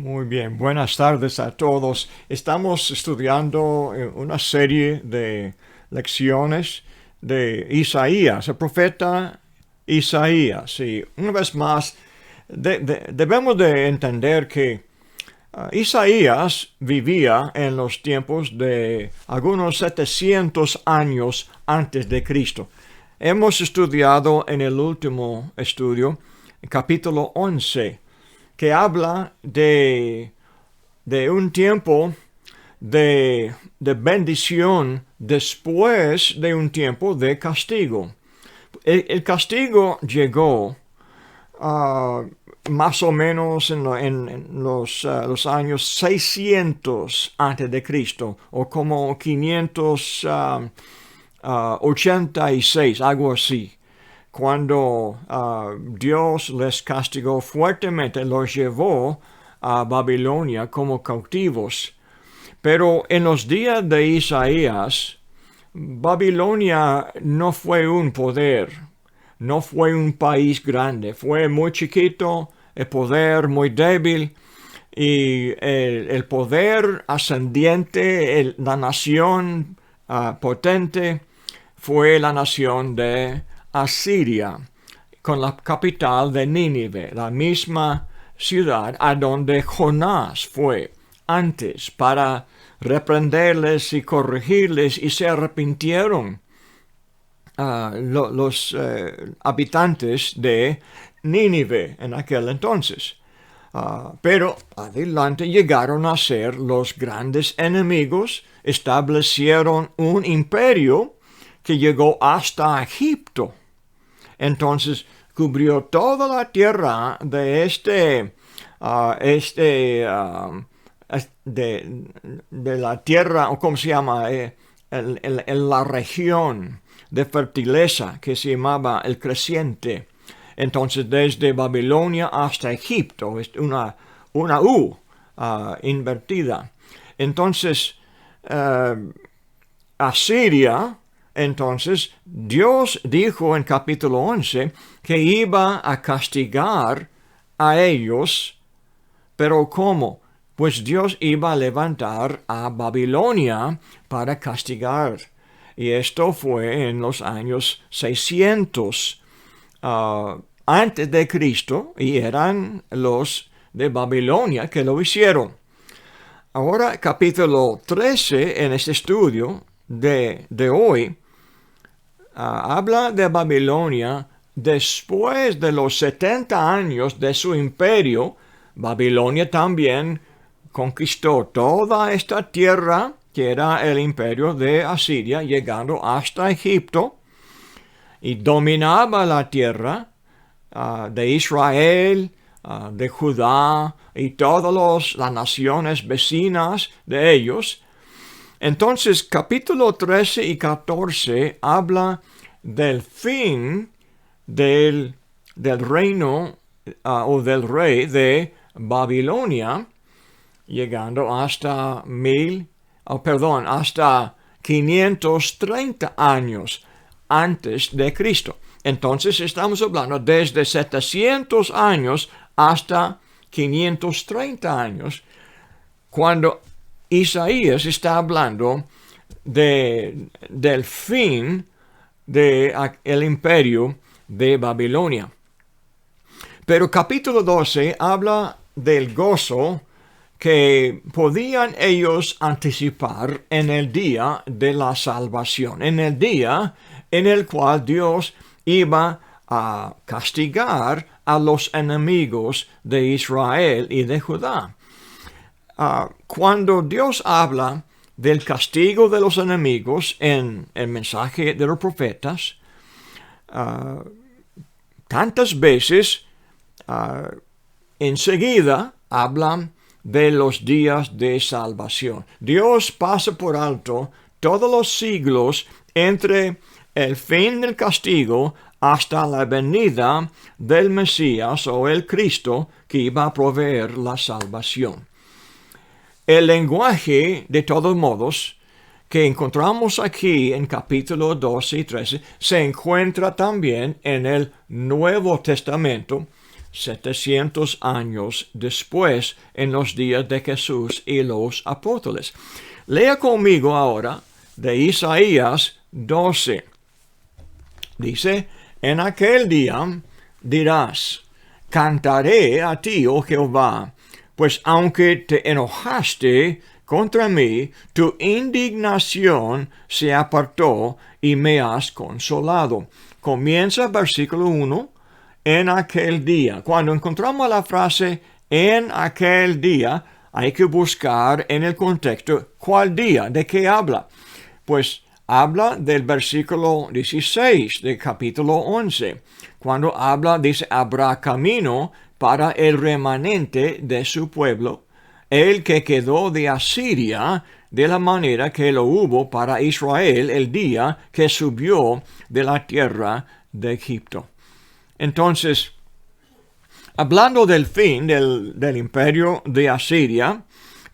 Muy bien, buenas tardes a todos. Estamos estudiando una serie de lecciones de Isaías, el profeta Isaías. Y una vez más, debemos de entender que Isaías vivía en los tiempos de algunos 700 años antes de Cristo. Hemos estudiado en el último estudio, el capítulo 11, que habla de un tiempo de bendición después de un tiempo de castigo. El castigo llegó más o menos en los años 600 antes de Cristo, o como 586, algo así. Cuando Dios les castigó fuertemente, los llevó a Babilonia como cautivos. Pero en los días de Isaías, Babilonia no fue un poder, no fue un país grande, fue muy chiquito, el poder muy débil, y el poder ascendiente, la nación potente, fue la nación de Asiria, con la capital de Nínive, la misma ciudad a donde Jonás fue antes para reprenderles y corregirles, y se arrepintieron los habitantes de Nínive en aquel entonces. Pero adelante llegaron a ser los grandes enemigos, establecieron un imperio que llegó hasta Egipto. Entonces cubrió toda la tierra de de la tierra, o ¿cómo se llama? La región de fertileza que se llamaba el Creciente. Entonces desde Babilonia hasta Egipto, es una U invertida. Entonces Asiria, entonces Dios dijo en capítulo 11 que iba a castigar a ellos, pero ¿cómo? Pues Dios iba a levantar a Babilonia para castigar. Y esto fue en los años 600 antes de Cristo, y eran los de Babilonia que lo hicieron. Ahora, capítulo 13 en este estudio de hoy, habla de Babilonia después de los 70 años de su imperio. Babilonia también conquistó toda esta tierra que era el imperio de Asiria, llegando hasta Egipto, y dominaba la tierra de Israel, de Judá y todas las naciones vecinas de ellos. Entonces, capítulo 13 y 14 habla del fin del reino o del rey de Babilonia, llegando hasta hasta 530 años antes de Cristo. Entonces estamos hablando desde 700 años hasta 530 años, cuando Isaías está hablando del fin del imperio de Babilonia. Pero capítulo 12 habla del gozo que podían ellos anticipar en el día de la salvación, en el día en el cual Dios iba a castigar a los enemigos de Israel y de Judá. Cuando Dios habla del castigo de los enemigos en el mensaje de los profetas, tantas veces enseguida hablan de los días de salvación. Dios pasa por alto todos los siglos entre el fin del castigo hasta la venida del Mesías o el Cristo que iba a proveer la salvación. El lenguaje, de todos modos, que encontramos aquí en capítulo 12 y 13, se encuentra también en el Nuevo Testamento, 700 años después, en los días de Jesús y los apóstoles. Lea conmigo ahora de Isaías 12. Dice, en aquel día dirás, cantaré a ti, oh Jehová, pues aunque te enojaste contra mí, tu indignación se apartó y me has consolado. Comienza versículo 1, en aquel día. Cuando encontramos la frase en aquel día, hay que buscar en el contexto cuál día, de qué habla. Pues habla del versículo 16 del capítulo 11. Cuando habla, dice, habrá camino para el remanente de su pueblo, el que quedó de Asiria, de la manera que lo hubo para Israel el día que subió de la tierra de Egipto. Entonces, hablando del fin del imperio de Asiria,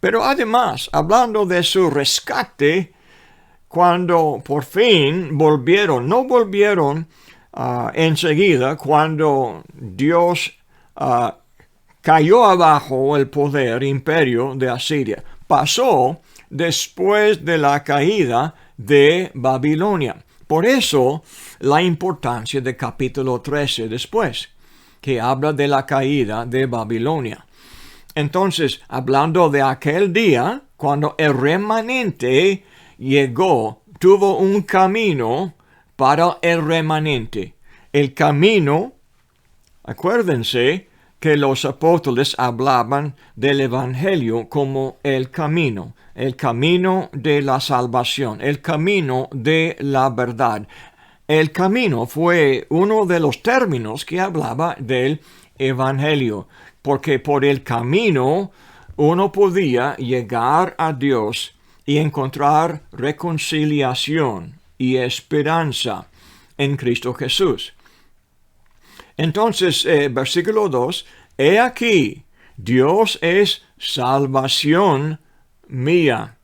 pero además hablando de su rescate, cuando por fin volvieron, no volvieron enseguida cuando Dios cayó abajo el poder, imperio de Asiria. Pasó después de la caída de Babilonia. Por eso la importancia del capítulo 13 después, que habla de la caída de Babilonia. Entonces, hablando de aquel día, cuando el remanente llegó, tuvo un camino para el remanente. El camino, acuérdense que los apóstoles hablaban del evangelio como el camino de la salvación, el camino de la verdad. El camino fue uno de los términos que hablaba del evangelio, porque por el camino uno podía llegar a Dios y encontrar reconciliación y esperanza en Cristo Jesús. Entonces, versículo 2, he aquí, Dios es salvación mía.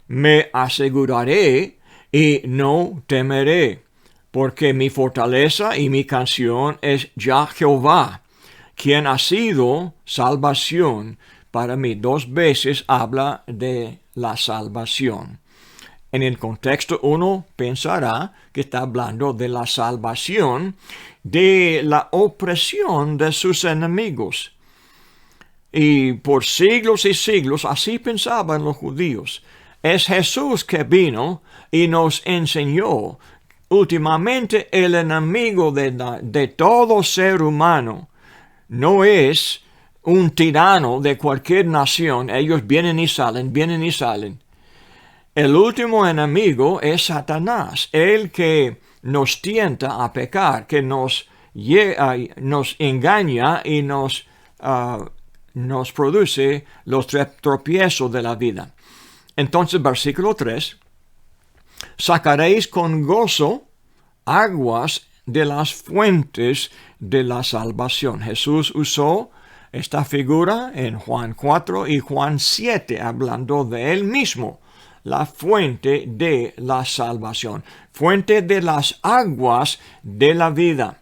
Me aseguraré y no temeré, porque mi fortaleza y mi canción es ya Jehová, quien ha sido salvación para mí. 2 veces habla de la salvación. En el contexto uno pensará que está hablando de la salvación de la opresión de sus enemigos. Y por siglos y siglos así pensaban los judíos. Es Jesús que vino y nos enseñó últimamente el enemigo de todo ser humano. No es un tirano de cualquier nación. Ellos vienen y salen, vienen y salen. El último enemigo es Satanás, el que nos tienta a pecar, que nos engaña y nos produce los tropiezos de la vida. Entonces, versículo 3, sacaréis con gozo aguas de las fuentes de la salvación. Jesús usó esta figura en Juan 4 y Juan 7, hablando de él mismo. La fuente de la salvación, fuente de las aguas de la vida.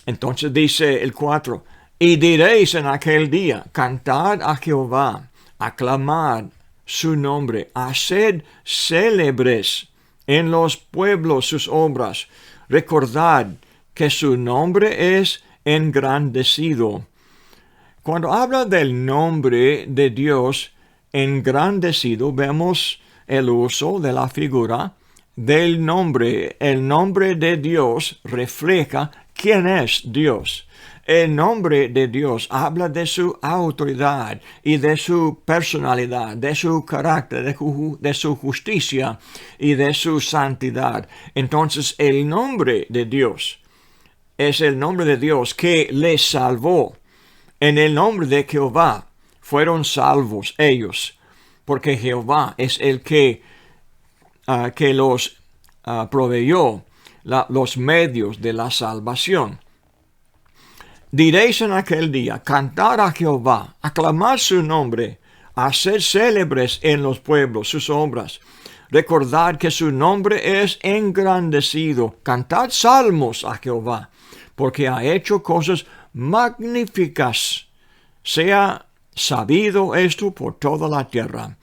Entonces dice el 4, y diréis en aquel día, cantad a Jehová, aclamad su nombre, haced célebres en los pueblos sus obras, recordad que su nombre es engrandecido. Cuando habla del nombre de Dios engrandecido, vemos el uso de la figura del nombre. El nombre de Dios refleja quién es Dios. El nombre de Dios habla de su autoridad y de su personalidad, de su carácter, de su justicia y de su santidad. Entonces, el nombre de Dios es el nombre de Dios que les salvó. En el nombre de Jehová fueron salvos ellos, porque Jehová es el que los proveyó los medios de la salvación. Diréis en aquel día, cantar a Jehová, aclamar su nombre, hacer célebres en los pueblos sus obras. Recordad que su nombre es engrandecido. Cantad salmos a Jehová, porque ha hecho cosas magníficas. Sea sabido esto por toda la tierra.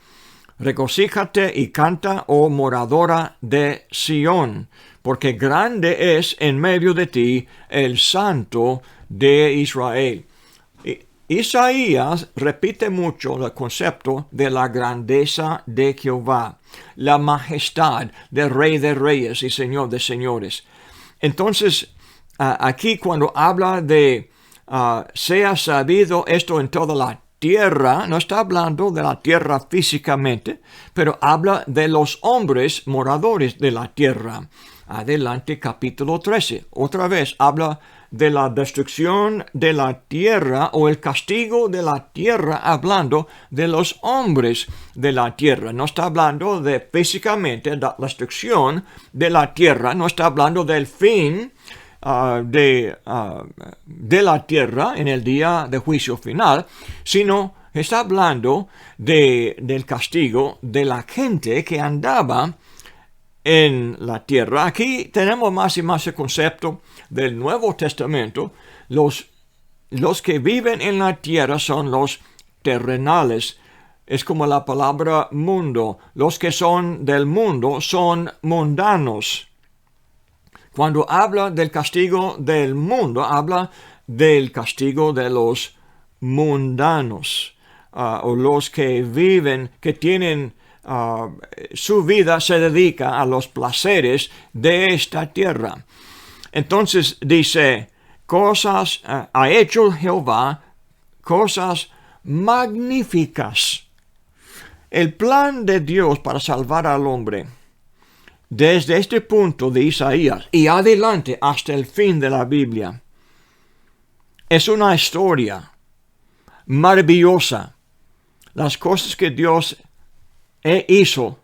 Regocíjate y canta, oh moradora de Sión, porque grande es en medio de ti el Santo de Israel. Isaías repite mucho el concepto de la grandeza de Jehová, la majestad del Rey de Reyes y Señor de Señores. Entonces, aquí cuando habla de sea sabido esto en toda la tierra, no está hablando de la tierra físicamente, pero habla de los hombres moradores de la tierra. Adelante, capítulo 13. Otra vez habla de la destrucción de la tierra o el castigo de la tierra, hablando de los hombres de la tierra. No está hablando de físicamente la destrucción de la tierra, no está hablando del fin de la tierra en el día de juicio final, sino está hablando del castigo de la gente que andaba en la tierra. Aquí tenemos más y más el concepto del Nuevo Testamento. Los que viven en la tierra son los terrenales. Es como la palabra mundo. Los que son del mundo son mundanos. Cuando habla del castigo del mundo, habla del castigo de los mundanos, o los que viven, que tienen su vida se dedica a los placeres de esta tierra. Entonces dice, ha hecho Jehová cosas magníficas. El plan de Dios para salvar al hombre, desde este punto de Isaías y adelante hasta el fin de la Biblia, es una historia maravillosa. Las cosas que Dios hizo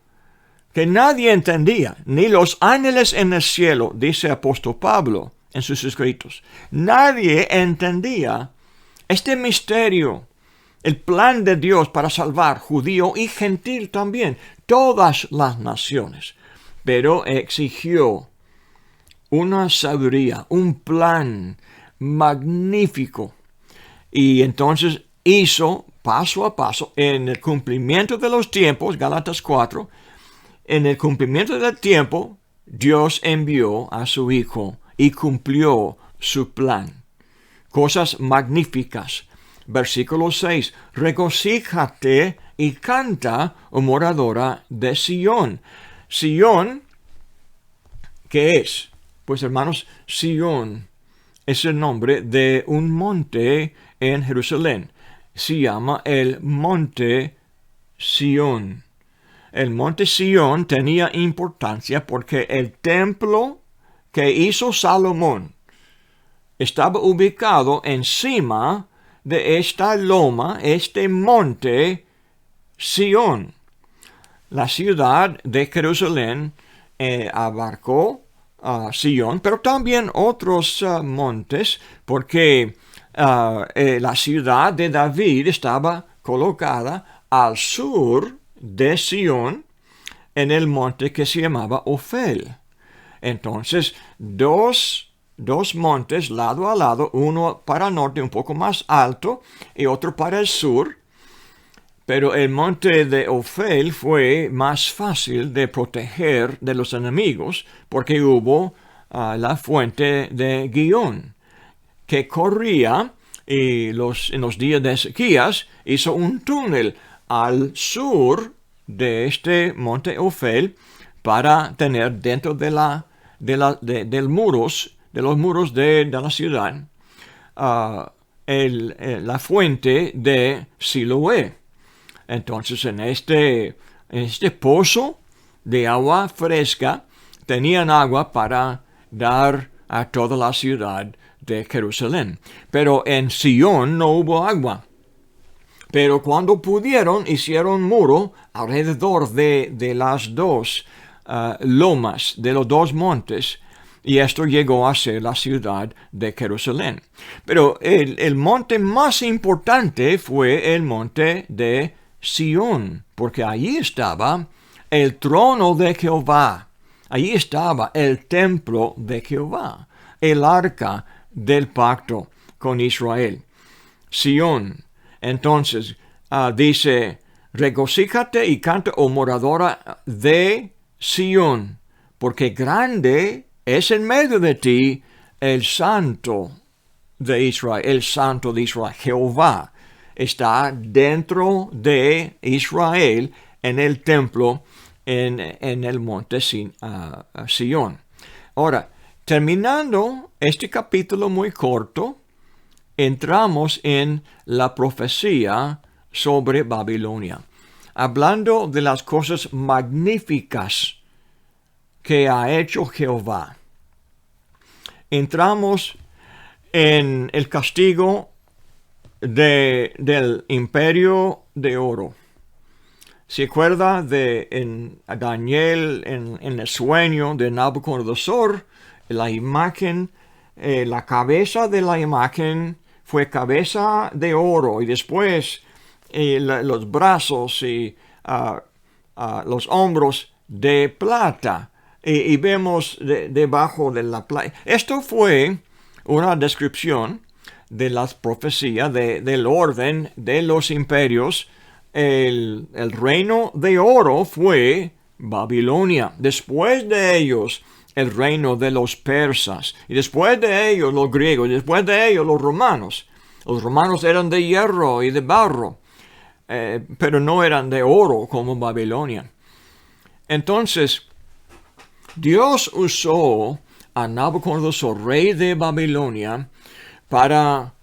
que nadie entendía, ni los ángeles en el cielo, dice apóstol Pablo en sus escritos. Nadie entendía este misterio, el plan de Dios para salvar judío y gentil también, todas las naciones. Pero exigió una sabiduría, un plan magnífico. Y entonces hizo paso a paso, en el cumplimiento de los tiempos, Gálatas 4, en el cumplimiento del tiempo, Dios envió a su Hijo y cumplió su plan. Cosas magníficas. Versículo 6, regocíjate y canta, oh moradora de Sión. Sión, ¿qué es? Pues hermanos, Sión es el nombre de un monte en Jerusalén. Se llama el Monte Sión. El Monte Sión tenía importancia porque el templo que hizo Salomón estaba ubicado encima de esta loma, este monte Sión. La ciudad de Jerusalén abarcó Sión, pero también otros montes, porque la ciudad de David estaba colocada al sur de Sión, en el monte que se llamaba Ofel. Entonces, dos montes lado a lado, uno para el norte un poco más alto y otro para el sur, pero el monte de Ofel fue más fácil de proteger de los enemigos porque hubo la fuente de Gihón que corría y en los días de Ezequías hizo un túnel al sur de este monte Ofel para tener dentro de los muros de la ciudad la fuente de Siloé. Entonces en este pozo de agua fresca tenían agua para dar a toda la ciudad de Jerusalén. Pero en Sión no hubo agua. Pero cuando pudieron, hicieron muro alrededor de las dos lomas, de los dos montes, y esto llegó a ser la ciudad de Jerusalén. Pero el monte más importante fue el monte de Sión, porque allí estaba el trono de Jehová, allí estaba el templo de Jehová, el arca del pacto, con Israel. Sión. Entonces, dice, regocíjate y canta, oh moradora de Sión, porque grande es en medio de ti el Santo de Israel, el Santo de Israel. Jehová está dentro de Israel en el templo, en el monte Sión. Ahora, terminando este capítulo muy corto, entramos en la profecía sobre Babilonia, hablando de las cosas magníficas que ha hecho Jehová. Entramos en el castigo del imperio de oro. ¿Se acuerda en Daniel, en el sueño de Nabucodonosor? La imagen, la cabeza de la imagen fue cabeza de oro, y después los brazos y los hombros de plata. Y vemos debajo de la plata. Esto fue una descripción de las profecías del orden de los imperios. El reino de oro fue Babilonia. Después de ellos, el reino de los persas. Y después de ellos, los griegos. Y después de ellos, los romanos. Los romanos eran de hierro y de barro, pero no eran de oro como Babilonia. Entonces, Dios usó a Nabucodonosor, rey de Babilonia, para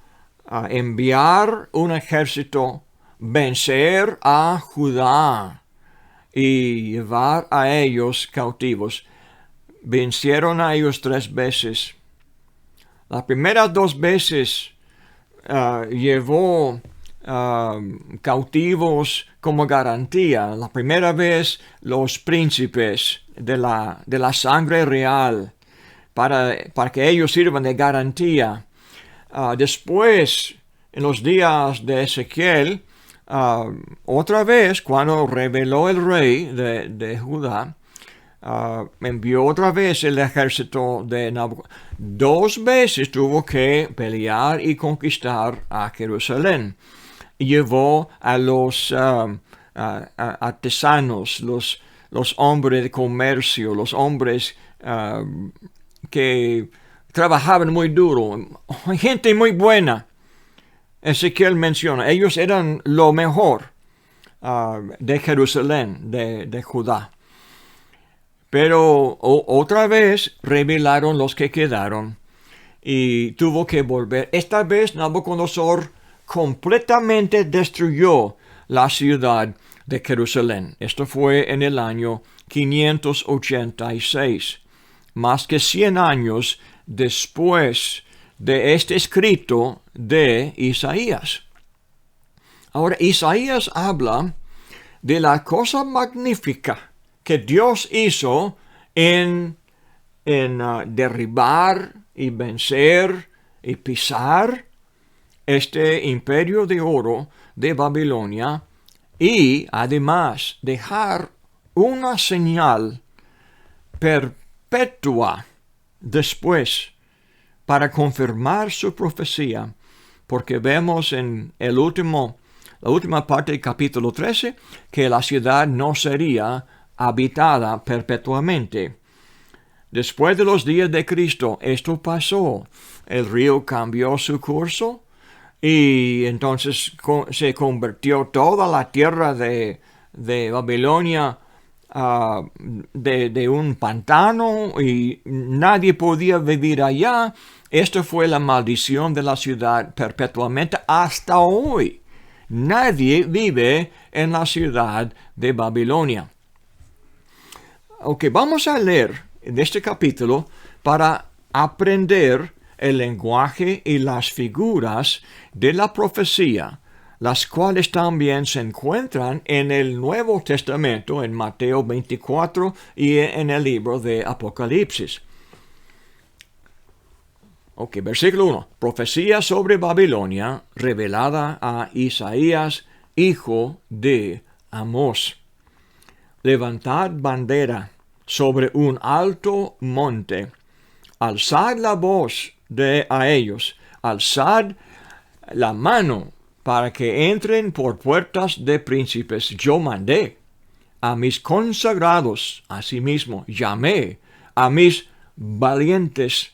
enviar un ejército, vencer a Judá y llevar a ellos cautivos. Vencieron a ellos 3 veces. Las primeras 2 veces llevó cautivos como garantía. La primera vez los príncipes de la sangre real, para que ellos sirvan de garantía. Después, en los días de Ezequiel, otra vez, cuando reveló el rey de Judá, envió otra vez el ejército de Nabucodonosor. 2 veces tuvo que pelear y conquistar a Jerusalén. Llevó a los artesanos, los hombres de comercio, los hombres que trabajaban muy duro, gente muy buena. Ezequiel menciona, ellos eran lo mejor de Jerusalén, de Judá. Pero otra vez rebelaron los que quedaron y tuvo que volver. Esta vez Nabucodonosor completamente destruyó la ciudad de Jerusalén. Esto fue en el año 586, más que 100 años después de este escrito de Isaías. Ahora, Isaías habla de la cosa magnífica que Dios hizo en derribar y vencer y pisar este imperio de oro de Babilonia, y además dejar una señal perpetua después para confirmar su profecía, porque vemos en la última parte del capítulo 13 que la ciudad no sería habitada perpetuamente. Después de los días de Cristo, esto pasó. El río cambió su curso y entonces se convirtió toda la tierra de Babilonia de un pantano y nadie podía vivir allá. Esto fue la maldición de la ciudad perpetuamente hasta hoy. Nadie vive en la ciudad de Babilonia. Ok, vamos a leer en este capítulo para aprender el lenguaje y las figuras de la profecía, las cuales también se encuentran en el Nuevo Testamento, en Mateo 24 y en el libro de Apocalipsis. Ok, versículo 1. Profecía sobre Babilonia revelada a Isaías, hijo de Amós. Levantad bandera sobre un alto monte, alzad la voz a ellos, alzad la mano para que entren por puertas de príncipes. Yo mandé a mis consagrados, asimismo llamé a mis valientes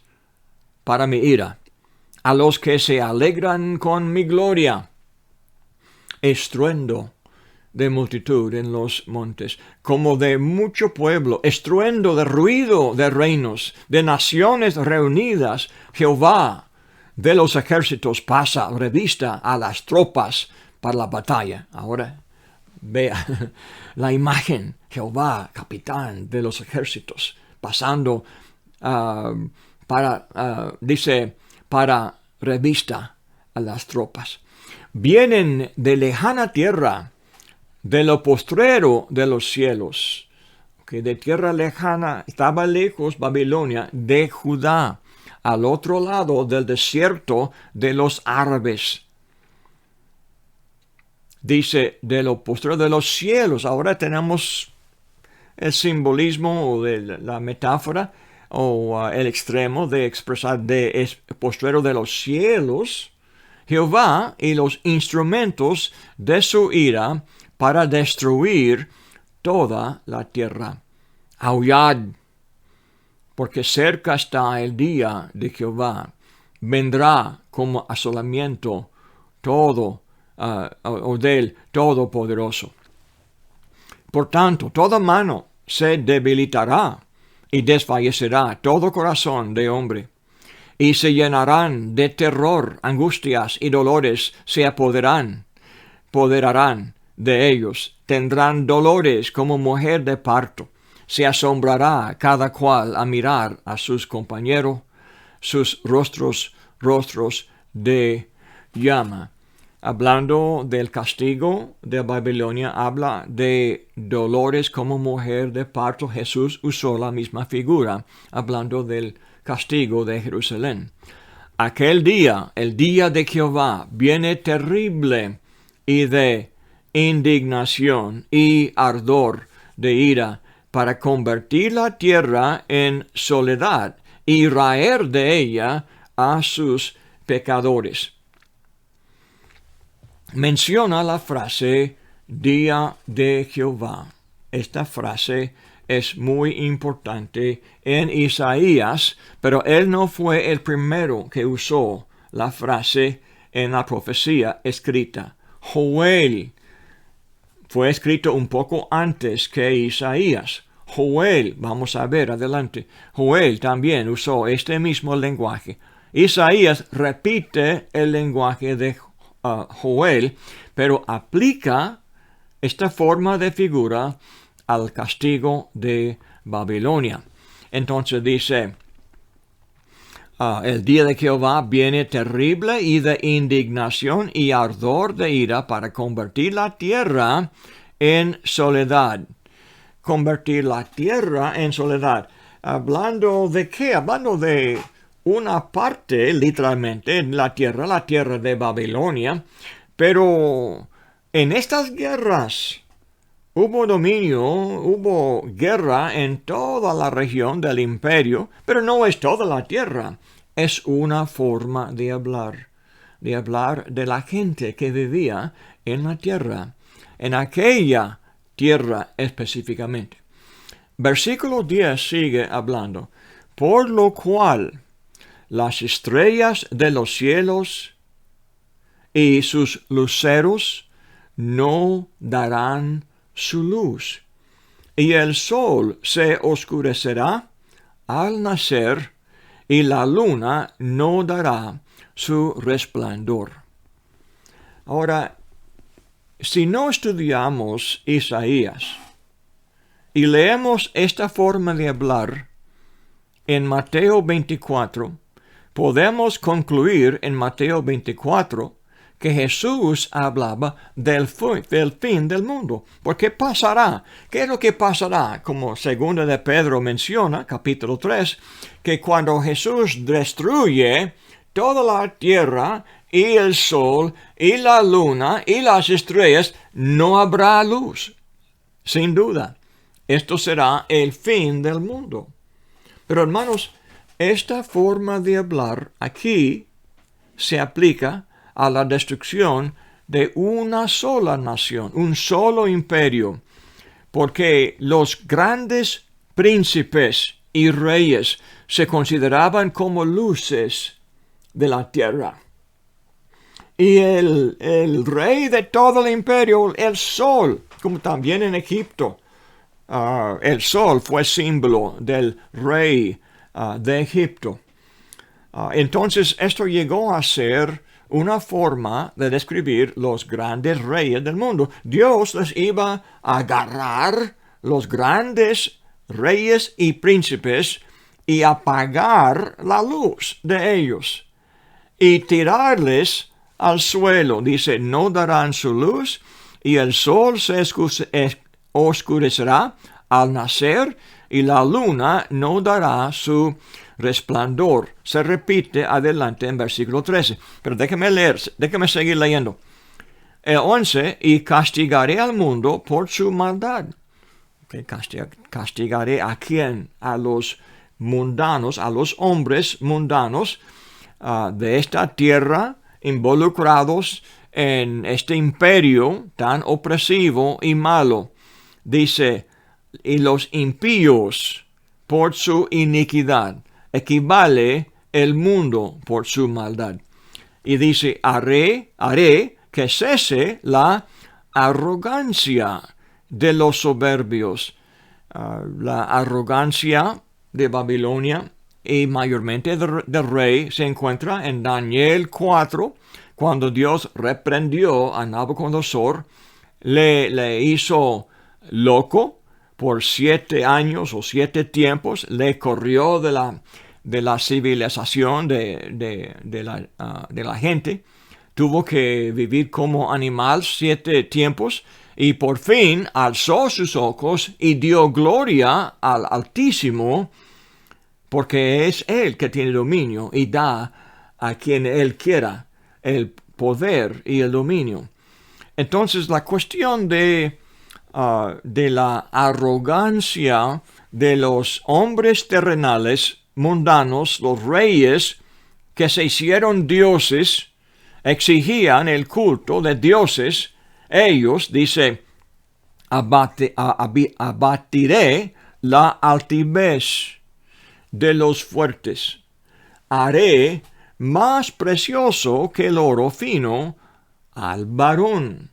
para mi ira, a los que se alegran con mi gloria. Estruendo de multitud en los montes, como de mucho pueblo, estruendo de ruido de reinos, de naciones reunidas. Jehová de los ejércitos pasa revista a las tropas para la batalla. Ahora vea la imagen, Jehová, capitán de los ejércitos, pasando para revista a las tropas. Vienen de lejana tierra, de lo postrero de los cielos, que de tierra lejana, estaba lejos Babilonia, de Judá, al otro lado del desierto de los árabes. Dice, de lo postrero de los cielos. Ahora tenemos el simbolismo o de la metáfora o el extremo de expresar de postrero de los cielos, Jehová y los instrumentos de su ira para destruir toda la tierra. Aullad, porque cerca está el día de Jehová. Vendrá como asolamiento todo o del Todopoderoso. Por tanto, toda mano se debilitará y desfallecerá todo corazón de hombre, y se llenarán de terror, angustias y dolores se apoderarán de ellos. Tendrán dolores como mujer de parto. Se asombrará cada cual a mirar a sus compañeros, sus rostros de llama. Hablando del castigo de Babilonia, habla de dolores como mujer de parto. Jesús usó la misma figura, hablando del castigo de Jerusalén. Aquel día, el día de Jehová, viene terrible y de indignación y ardor de ira, para convertir la tierra en soledad y raer de ella a sus pecadores. Menciona la frase día de Jehová. Esta frase es muy importante en Isaías, pero él no fue el primero que usó la frase en la profecía escrita. Joel fue escrito un poco antes que Isaías. Joel, vamos a ver adelante, Joel también usó este mismo lenguaje. Isaías repite el lenguaje de Joel, pero aplica esta forma de figura al castigo de Babilonia. Entonces dice, el día de Jehová viene terrible y de indignación y ardor de ira para convertir la tierra en soledad. Convertir la tierra en soledad. ¿Hablando de qué? Hablando de una parte, literalmente, en la tierra de Babilonia. Pero en estas guerras hubo dominio, hubo guerra en toda la región del imperio, pero no es toda la tierra. Es una forma de hablar de la gente que vivía en la tierra, en aquella tierra específicamente. Versículo 10 sigue hablando. Por lo cual las estrellas de los cielos y sus luceros no darán su luz, y el sol se oscurecerá al nacer, y la luna no dará su resplandor. Ahora, si no estudiamos Isaías y leemos esta forma de hablar en Mateo 24, podemos concluir en Mateo 24 que Jesús hablaba del fin del mundo. ¿Por qué pasará? ¿Qué es lo que pasará? Como segunda de Pedro menciona, capítulo 3, que cuando Jesús destruye toda la tierra y el sol y la luna y las estrellas, no habrá luz. Sin duda, esto será el fin del mundo. Pero hermanos, esta forma de hablar aquí se aplica a la destrucción de una sola nación, un solo imperio, porque los grandes príncipes y reyes se consideraban como luces de la tierra. Y el rey de todo el imperio, el sol, como también en Egipto, el sol fue símbolo del rey de Egipto. Entonces esto llegó a ser una forma de describir los grandes reyes del mundo. Dios les iba a agarrar los grandes reyes y príncipes y apagar la luz de ellos y tirarles al suelo. Dice, no darán su luz y el sol se oscurecerá al nacer y la luna no dará su resplandor. Se repite adelante en versículo 13. Pero déjeme seguir leyendo. El 11, y castigaré al mundo por su maldad. Castigaré a quién? A los mundanos, a los hombres mundanos de esta tierra involucrados en este imperio tan opresivo y malo. Dice, y los impíos por su iniquidad. Equivale el mundo por su maldad. Y dice, haré que cese la arrogancia de los soberbios. La arrogancia de Babilonia y mayormente del rey se encuentra en Daniel 4, cuando Dios reprendió a Nabucodonosor, le hizo loco por 7 años o 7 tiempos, le corrió de la civilización de la gente, tuvo que vivir como animal 7 tiempos y por fin alzó sus ojos y dio gloria al Altísimo, porque es Él que tiene dominio y da a quien Él quiera el poder y el dominio. Entonces la cuestión de la arrogancia de los hombres terrenales, mundanos, los reyes que se hicieron dioses, exigían el culto de dioses. Ellos, dice, abatiré la altivez de los fuertes. Haré más precioso que el oro fino al varón,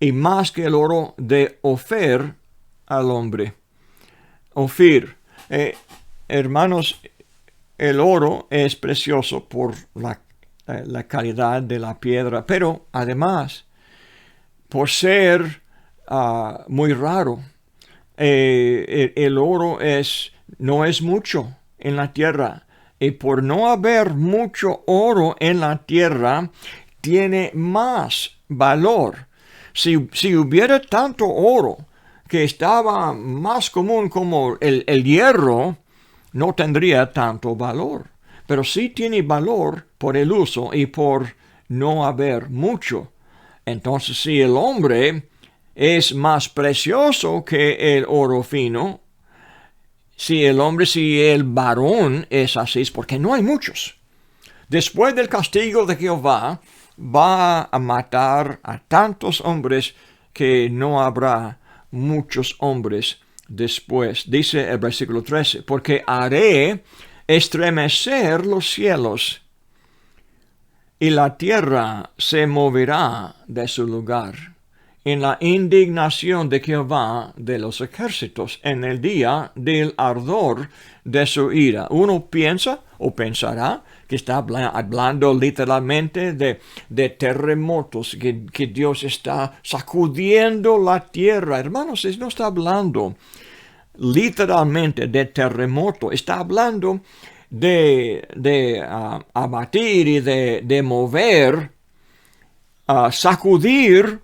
y más que el oro de Ofir al hombre. Ofir, hermanos, el oro es precioso por la calidad de la piedra, pero además, por ser muy raro, el oro no es mucho en la tierra, y por no haber mucho oro en la tierra, tiene más valor. Si hubiera tanto oro que estaba más común como el hierro, no tendría tanto valor. Pero sí tiene valor por el uso y por no haber mucho. Entonces, si el hombre es más precioso que el oro fino, si el varón es así, es porque no hay muchos. Después del castigo de Jehová, va a matar a tantos hombres que no habrá muchos hombres después. Dice el versículo 13, porque haré estremecer los cielos y la tierra se moverá de su lugar en la indignación de Jehová de los ejércitos en el día del ardor de su ira. Uno piensa o pensará que está hablando literalmente de terremotos, que Dios está sacudiendo la tierra. Hermanos, no está hablando literalmente de terremoto, está hablando de abatir y de mover, sacudir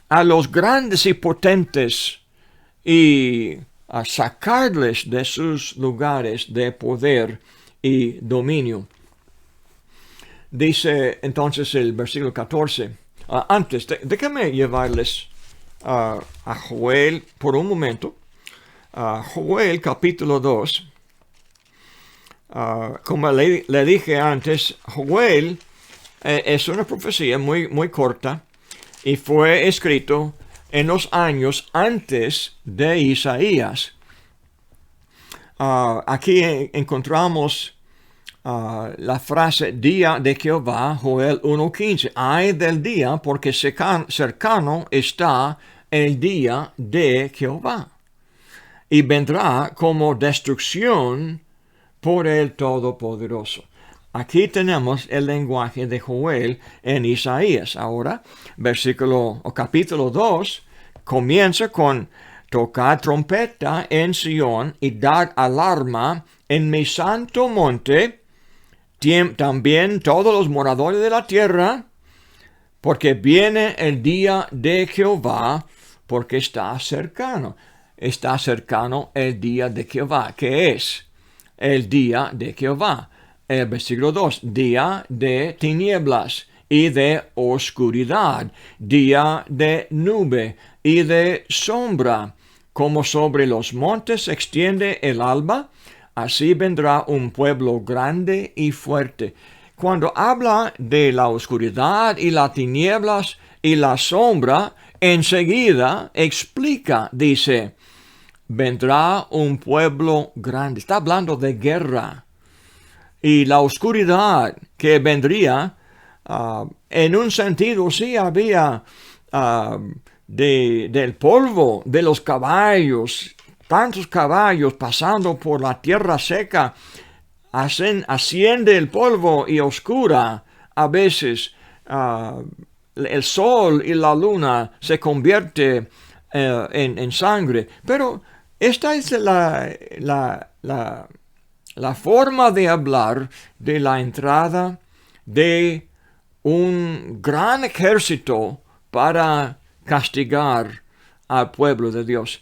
a los grandes y potentes y a sacarles de sus lugares de poder y dominio. Dice entonces el versículo 14. Antes, déjame llevarles a Joel por un momento. Joel capítulo 2. como le dije antes, Joel es una profecía muy, muy corta y fue escrito en los años antes de Isaías. Aquí encontramos la frase día de Jehová, Joel 1:15. Ay del día, porque cercano está el día de Jehová. Y vendrá como destrucción por el Todopoderoso. Aquí tenemos el lenguaje de Joel en Isaías. Ahora, capítulo 2 comienza con tocar trompeta en Sión y dar alarma en mi santo monte, también todos los moradores de la tierra, porque viene el día de Jehová, porque está cercano. Está cercano el día de Jehová. ¿Qué es el día de Jehová? El versículo 2, día de tinieblas y de oscuridad, día de nube y de sombra. Como sobre los montes se extiende el alba, así vendrá un pueblo grande y fuerte. Cuando habla de la oscuridad y las tinieblas y la sombra, enseguida explica, dice, vendrá un pueblo grande. Está hablando de guerra. Y la oscuridad que vendría, en un sentido sí había del polvo de los caballos, tantos caballos pasando por la tierra seca, asciende el polvo y oscura. A veces el sol y la luna se convierte en sangre. Pero esta es la forma de hablar de la entrada de un gran ejército para castigar al pueblo de Dios.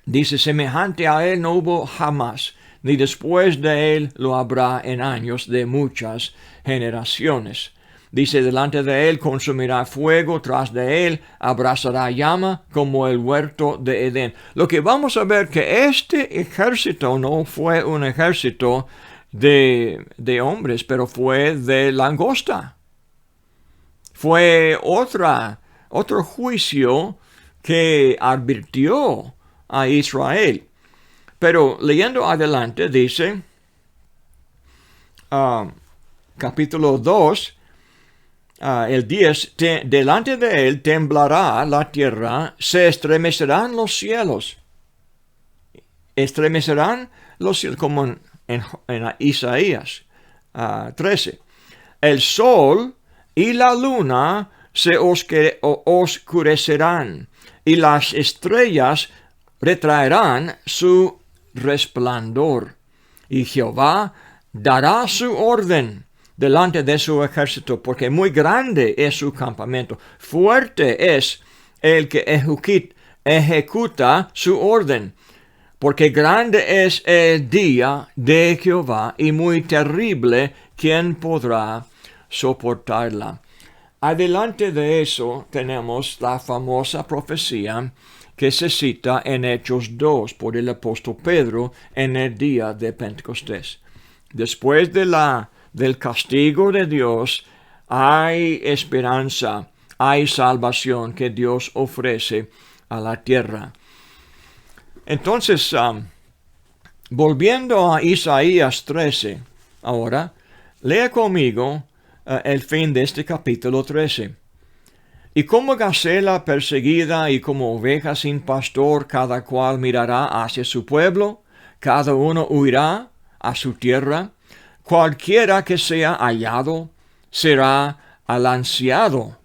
Dice, semejante a él no hubo jamás, ni después de él lo habrá en años de muchas generaciones. Dice, delante de él consumirá fuego, tras de él abrazará llama como el huerto de Edén. Lo que vamos a ver que este ejército no fue un ejército de hombres, pero fue de langosta. Fue otro juicio que advirtió a Israel. Pero leyendo adelante dice, capítulo 2, el 10, delante de él temblará la tierra, se estremecerán los cielos. Estremecerán los cielos, como en Isaías 13. El sol y la luna se oscurecerán, y las estrellas retraerán su resplandor. Y Jehová dará su orden delante de su ejército, porque muy grande es su campamento. Fuerte es el que ejecuta su orden, porque grande es el día de Jehová y muy terrible, ¿quién podrá soportarla? Adelante de eso tenemos la famosa profecía que se cita en Hechos 2 por el apóstol Pedro en el día de Pentecostés. Después del castigo de Dios hay esperanza, hay salvación que Dios ofrece a la tierra. Entonces, volviendo a Isaías 13, ahora, lea conmigo el fin de este capítulo 13. Y como gacela perseguida y como oveja sin pastor, cada cual mirará hacia su pueblo, cada uno huirá a su tierra. Cualquiera que sea hallado será alanceado,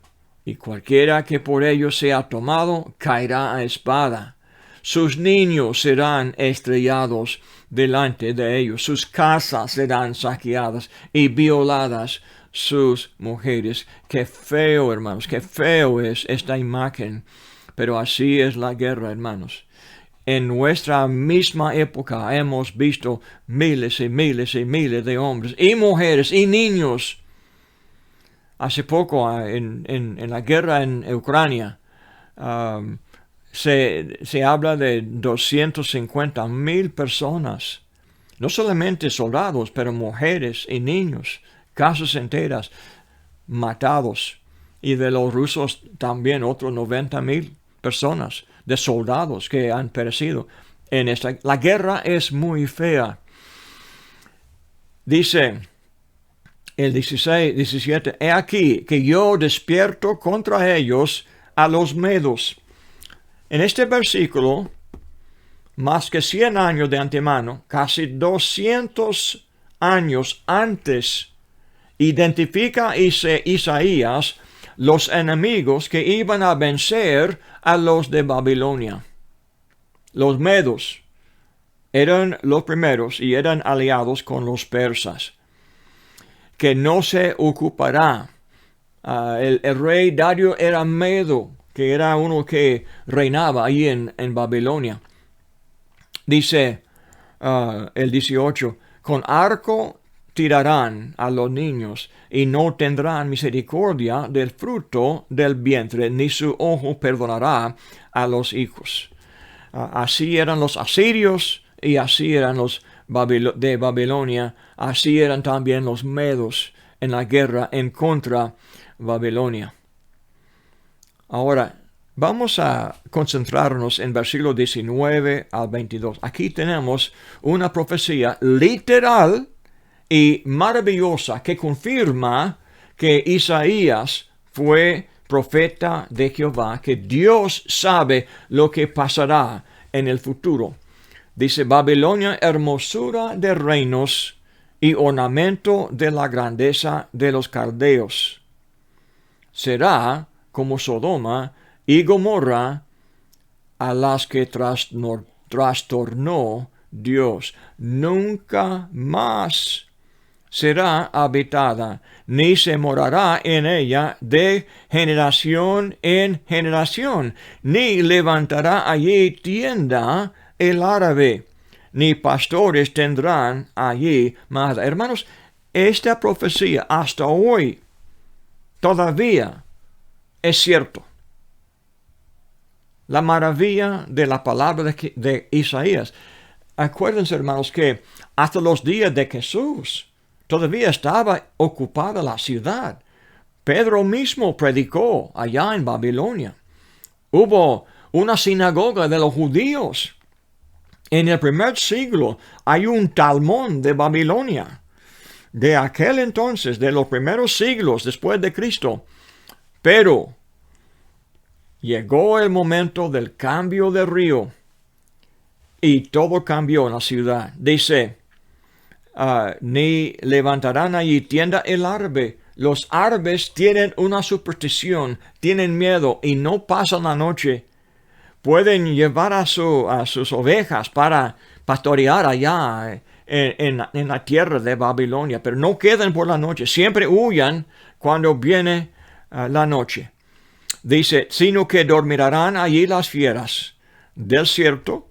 y cualquiera que por ello sea tomado caerá a espada. Sus niños serán estrellados delante de ellos, sus casas serán saqueadas y violadas sus mujeres. Qué feo, hermanos, qué feo es esta imagen, pero así es la guerra, hermanos. En nuestra misma época hemos visto miles y miles y miles de hombres y mujeres y niños. Hace poco, en la guerra en Ucrania, se habla de 250,000 personas No solamente soldados, pero mujeres y niños, casas enteras matados. Y de los rusos también otros 90,000 personas de soldados que han perecido en esta. La guerra es muy fea. Dice el 17, he aquí que yo despierto contra ellos a los medos. En este versículo, más que 100 años de antemano, casi 200 años antes, identifica Isaías los enemigos que iban a vencer a los de Babilonia. Los medos eran los primeros y eran aliados con los persas, que no se ocupará. El rey Dario era medo, que era uno que reinaba ahí en Babilonia. Dice el 18, con arco tirarán a los niños y no tendrán misericordia del fruto del vientre, ni su ojo perdonará a los hijos. Así eran los asirios y así eran los de Babilonia, así eran también los medos en la guerra en contra Babilonia. Ahora, vamos a concentrarnos en versículo 19 al 22. Aquí tenemos una profecía literal y maravillosa que confirma que Isaías fue profeta de Jehová, que Dios sabe lo que pasará en el futuro. Dice, Babilonia, hermosura de reinos y ornamento de la grandeza de los caldeos. Será como Sodoma y Gomorra, a las que trastornó Dios. Nunca más será habitada, ni se morará en ella de generación en generación, ni levantará allí tienda el árabe, ni pastores tendrán allí más. Hermanos, esta profecía hasta hoy todavía es cierto. La maravilla de la palabra de Isaías. Acuérdense, hermanos, que hasta los días de Jesús todavía estaba ocupada la ciudad. Pedro mismo predicó allá en Babilonia. Hubo una sinagoga de los judíos. En el primer siglo hay un Talmón de Babilonia. De aquel entonces, de los primeros siglos después de Cristo. Pero llegó el momento del cambio de río y todo cambió en la ciudad. Dice, ni levantarán allí tienda el árabe. Los árabes tienen una superstición, tienen miedo y no pasan la noche. Pueden llevar a sus ovejas para pastorear allá en la tierra de Babilonia, pero no quedan por la noche. Siempre huyan cuando viene la noche. Dice, sino que dormirán allí las fieras del desierto.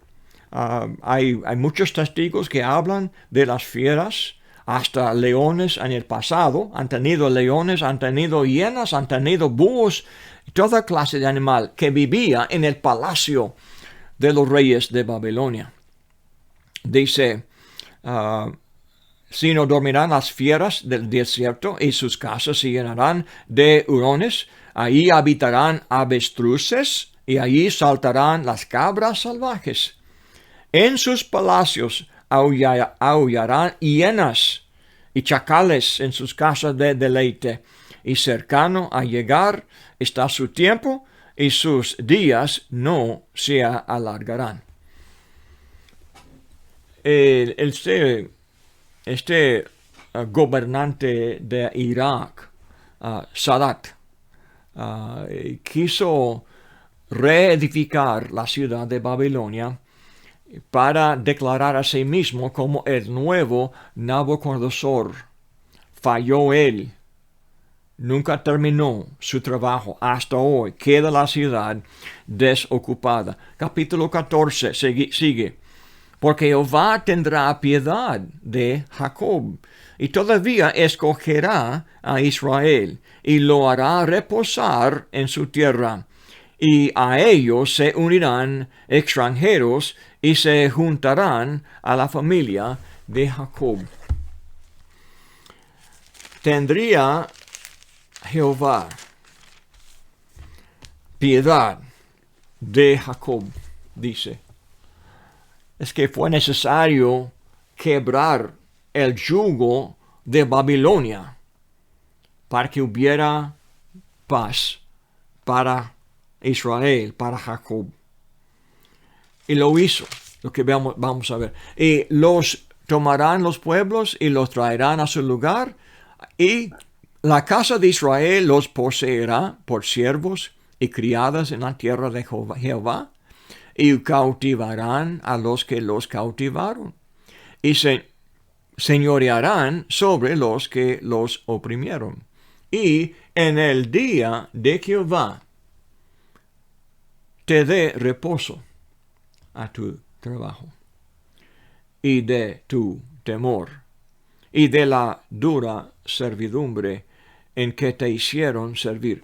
Hay muchos testigos que hablan de las fieras, hasta leones en el pasado. Han tenido leones, han tenido hienas, han tenido búhos, toda clase de animal que vivía en el palacio de los reyes de Babilonia. Dice, sino dormirán las fieras del desierto y sus casas se llenarán de hurones. Ahí habitarán avestruces y allí saltarán las cabras salvajes. En sus palacios aullarán hienas y chacales en sus casas de deleite. Y cercano a llegar está su tiempo y sus días no se alargarán. Este gobernante de Irak, Sadat, quiso reedificar la ciudad de Babilonia para declarar a sí mismo como el nuevo Nabucodonosor. Falló él. Nunca terminó su trabajo. Hasta hoy queda la ciudad desocupada. Capítulo 14 sigue. Porque Jehová tendrá piedad de Jacob, y todavía escogerá a Israel, y lo hará reposar en su tierra. Y a ellos se unirán extranjeros, y se juntarán a la familia de Jacob. Tendría Jehová piedad de Jacob, dice. Es que fue necesario quebrar el yugo de Babilonia para que hubiera paz para Israel, para Jacob. Y lo hizo, lo que vamos a ver. Y los tomarán los pueblos y los traerán a su lugar, y la casa de Israel los poseerá por siervos y criadas en la tierra de Jehová, y cautivarán a los que los cautivaron, y se señorearán sobre los que los oprimieron. Y en el día de Jehová te dé reposo a tu trabajo, y de tu temor, y de la dura servidumbre en que te hicieron servir.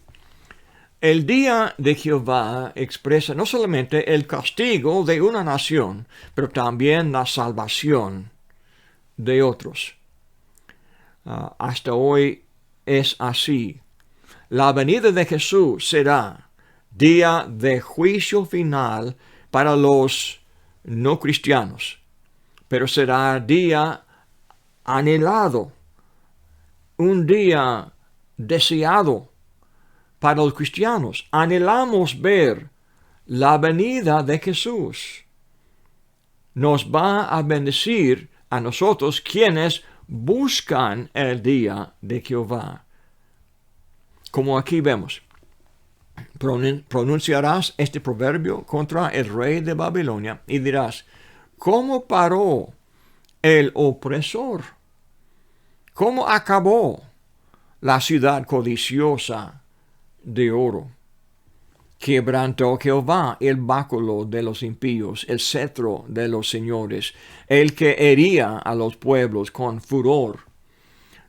El día de Jehová expresa no solamente el castigo de una nación, pero también la salvación de otros. Hasta hoy es así. La venida de Jesús será día de juicio final para los no cristianos, pero será día anhelado, un día deseado para los cristianos. Anhelamos ver la venida de Jesús. Nos va a bendecir a nosotros quienes buscan el día de Jehová. Como aquí vemos, pronunciarás este proverbio contra el rey de Babilonia y dirás: ¿cómo paró el opresor? ¿Cómo acabó la ciudad codiciosa de oro? Quebrantó Jehová el báculo de los impíos, el cetro de los señores, el que hería a los pueblos con furor,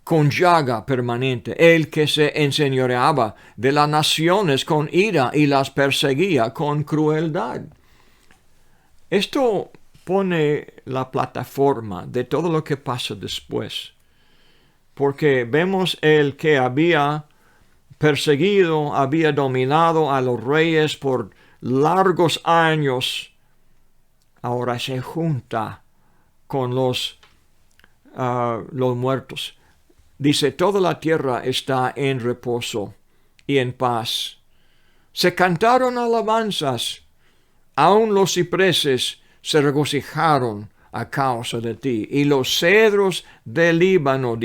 con llaga permanente, el que se enseñoreaba de las naciones con ira y las perseguía con crueldad. Esto pone la plataforma de todo lo que pasa después, porque vemos el que había perseguido, había dominado a los reyes por largos años, ahora se junta con los muertos. Dice: toda la tierra está en reposo y en paz. Se cantaron alabanzas, aun los cipreses se regocijaron a causa de ti, y los cedros del Líbano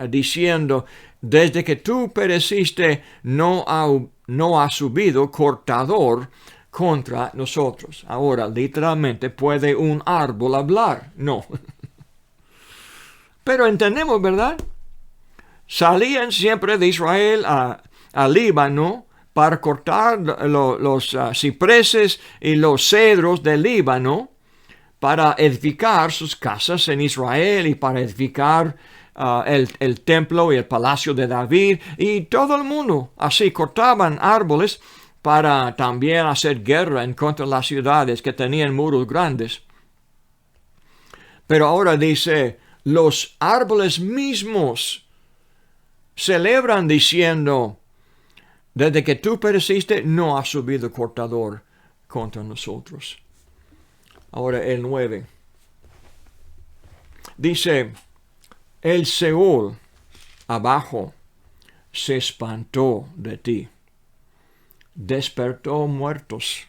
diciendo: desde que tú pereciste no ha subido cortador contra nosotros. Ahora, literalmente, ¿puede un árbol hablar? No. Pero entendemos, ¿verdad? Salían siempre de Israel al Líbano para cortar los cipreses y los cedros del Líbano para edificar sus casas en Israel y para edificar el templo y el palacio de David, y todo el mundo así cortaban árboles para también hacer guerra en contra de las ciudades que tenían muros grandes. Pero ahora dice: los árboles mismos celebran diciendo: desde que tú pereciste no ha subido cortador contra nosotros. Ahora el 9. Dice: el Seol abajo se espantó de ti, despertó muertos.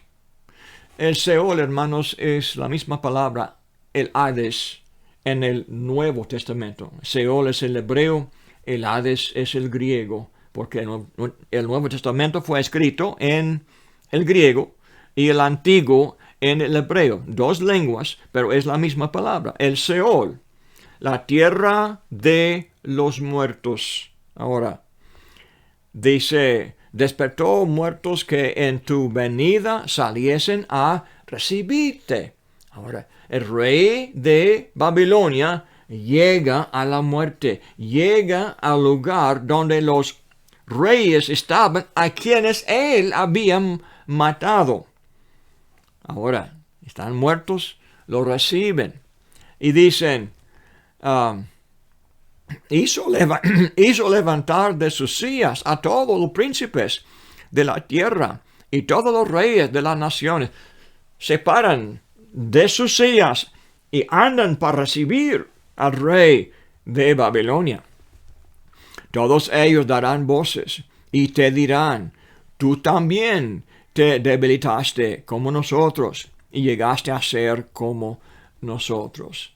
El Seol, hermanos, es la misma palabra, el Hades, en el Nuevo Testamento. Seol es el hebreo, el Hades es el griego, porque el Nuevo Testamento fue escrito en el griego y el Antiguo en el hebreo. Dos lenguas, pero es la misma palabra. El Seol, la tierra de los muertos. Ahora, dice: despertó muertos que en tu venida saliesen a recibirte. Ahora, el rey de Babilonia llega a la muerte, llega al lugar donde los reyes estaban, a quienes él había matado. Ahora, están muertos, lo reciben y dicen: hizo levantar de sus sillas a todos los príncipes de la tierra y todos los reyes de las naciones. Se paran de sus sillas y andan para recibir al rey de Babilonia. Todos ellos darán voces y te dirán: tú también te debilitaste como nosotros y llegaste a ser como nosotros.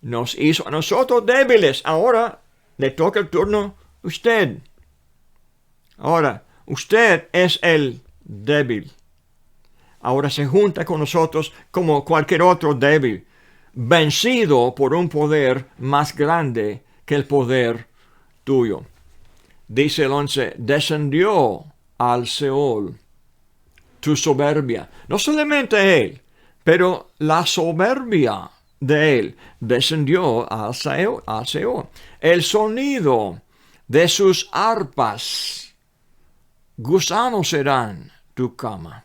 Nos hizo a nosotros débiles. Ahora le toca el turno a usted. Ahora, usted es el débil. Ahora se junta con nosotros como cualquier otro débil, vencido por un poder más grande que el poder tuyo. Dice el 11, descendió al Seol tu soberbia. No solamente él, pero la soberbia de él descendió al Seol. El sonido de sus arpas. Gusanos serán tu cama.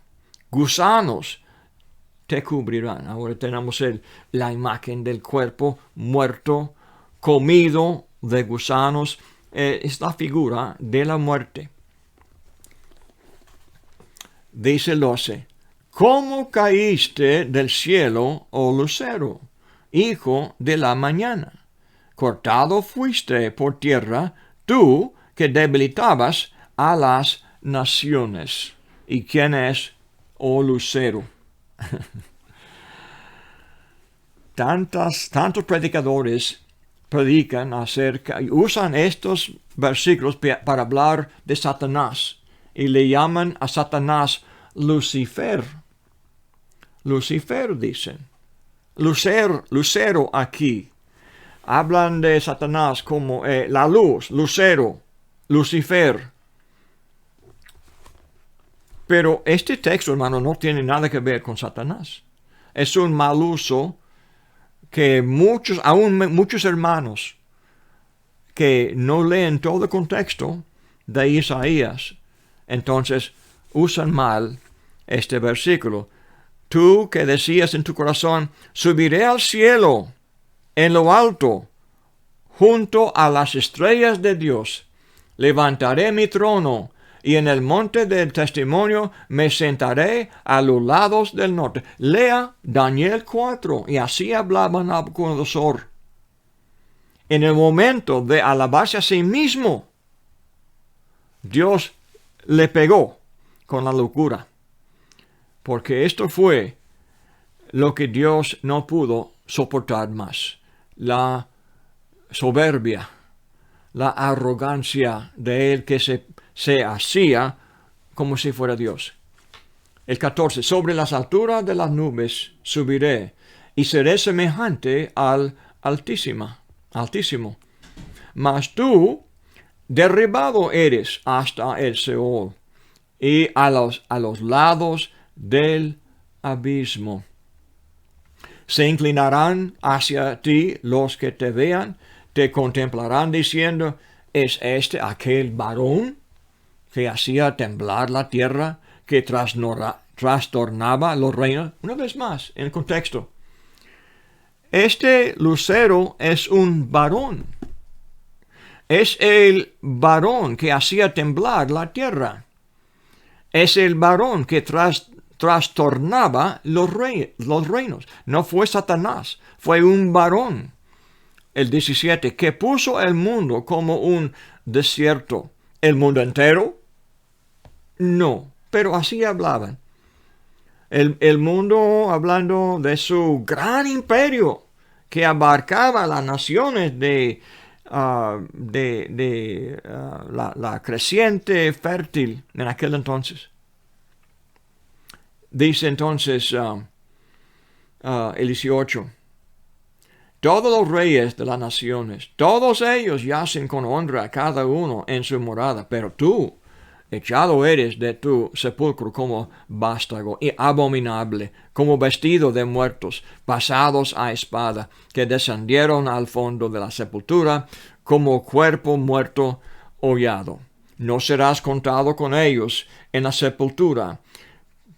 Gusanos te cubrirán. Ahora tenemos la imagen del cuerpo muerto, comido de gusanos. Es la figura de la muerte. Dice el 12. ¿Cómo caíste del cielo, oh lucero, hijo de la mañana? Cortado fuiste por tierra, tú que debilitabas a las naciones. ¿Y quién es, oh lucero? Tantos predicadores predican acerca y usan estos versículos para hablar de Satanás y le llaman a Satanás Lucifer. Lucifer dicen. Lucero aquí. Hablan de Satanás como la luz, lucero, Lucifer. Pero este texto, hermano, no tiene nada que ver con Satanás. Es un mal uso que muchos hermanos que no leen todo el contexto de Isaías, entonces usan mal este versículo. Tú que decías en tu corazón, subiré al cielo en lo alto, junto a las estrellas de Dios, levantaré mi trono, y en el monte del testimonio me sentaré a los lados del norte. Lea Daniel 4, y así hablaba Nabucodonosor. En el momento de alabarse a sí mismo, Dios le pegó con la locura. Porque esto fue lo que Dios no pudo soportar más. La soberbia, la arrogancia de él que se hacía como si fuera Dios. El 14. Sobre las alturas de las nubes subiré y seré semejante al Altísimo. Mas tú derribado eres hasta el Seol y a los lados del abismo. Se inclinarán hacia ti los que te vean, te contemplarán diciendo, ¿es este aquel varón que hacía temblar la tierra, que trastornaba los reinos? Una vez más, en el contexto. Este lucero es un varón. Es el varón que hacía temblar la tierra. Es el varón que trastornaba los reinos. No fue Satanás, fue un varón. El 17, que puso el mundo como un desierto. ¿El mundo entero? No, pero así hablaban. El mundo hablando de su gran imperio que abarcaba las naciones de la creciente fértil en aquel entonces. Dice entonces el 18. Todos los reyes de las naciones, todos ellos yacen con honra cada uno en su morada, pero tú, echado eres de tu sepulcro como vástago y abominable, como vestido de muertos, pasados a espada, que descendieron al fondo de la sepultura, como cuerpo muerto hollado. No serás contado con ellos en la sepultura,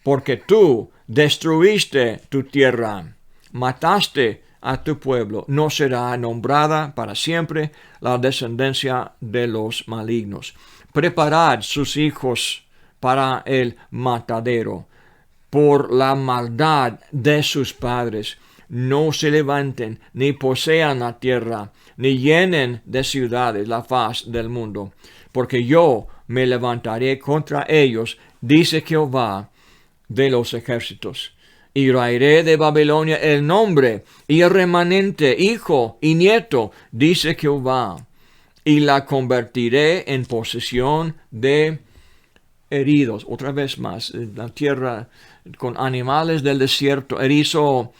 porque tú destruiste tu tierra, mataste a tu pueblo. No será nombrada para siempre la descendencia de los malignos. Preparad sus hijos para el matadero, por la maldad de sus padres. No se levanten, ni posean la tierra, ni llenen de ciudades la faz del mundo, porque yo me levantaré contra ellos, dice Jehová de los ejércitos, y raeré de Babilonia el nombre y el remanente, hijo y nieto, dice Jehová, y la convertiré en posesión de heridos. Otra vez más, la tierra con animales del desierto. Erizo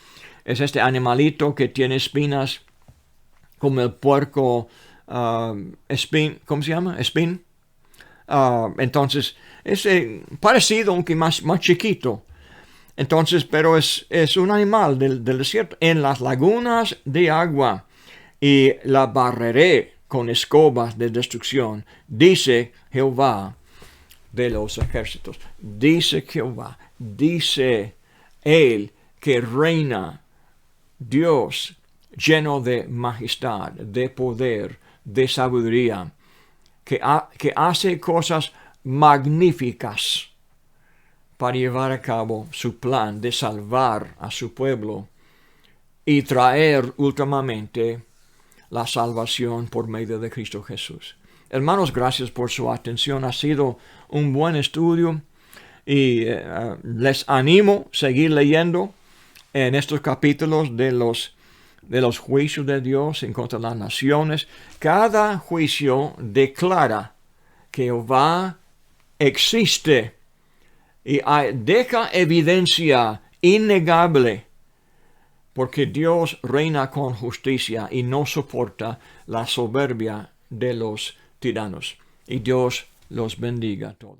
es este animalito que tiene espinas, como el puerco, ¿cómo se llama? Espín. Entonces, es parecido, aunque más chiquito. Entonces, pero es un animal del desierto. En las lagunas de agua, y la barreré con escobas de destrucción, dice Jehová de los ejércitos. Dice Jehová, dice Él que reina, Dios lleno de majestad, de poder, de sabiduría, que hace cosas magníficas para llevar a cabo su plan de salvar a su pueblo y traer últimamente la salvación por medio de Cristo Jesús. Hermanos, gracias por su atención. Ha sido un buen estudio y les animo a seguir leyendo en estos capítulos de los juicios de Dios en contra de las naciones. Cada juicio declara que Jehová existe y deja evidencia innegable, porque Dios reina con justicia y no soporta la soberbia de los tiranos. Y Dios los bendiga a todos.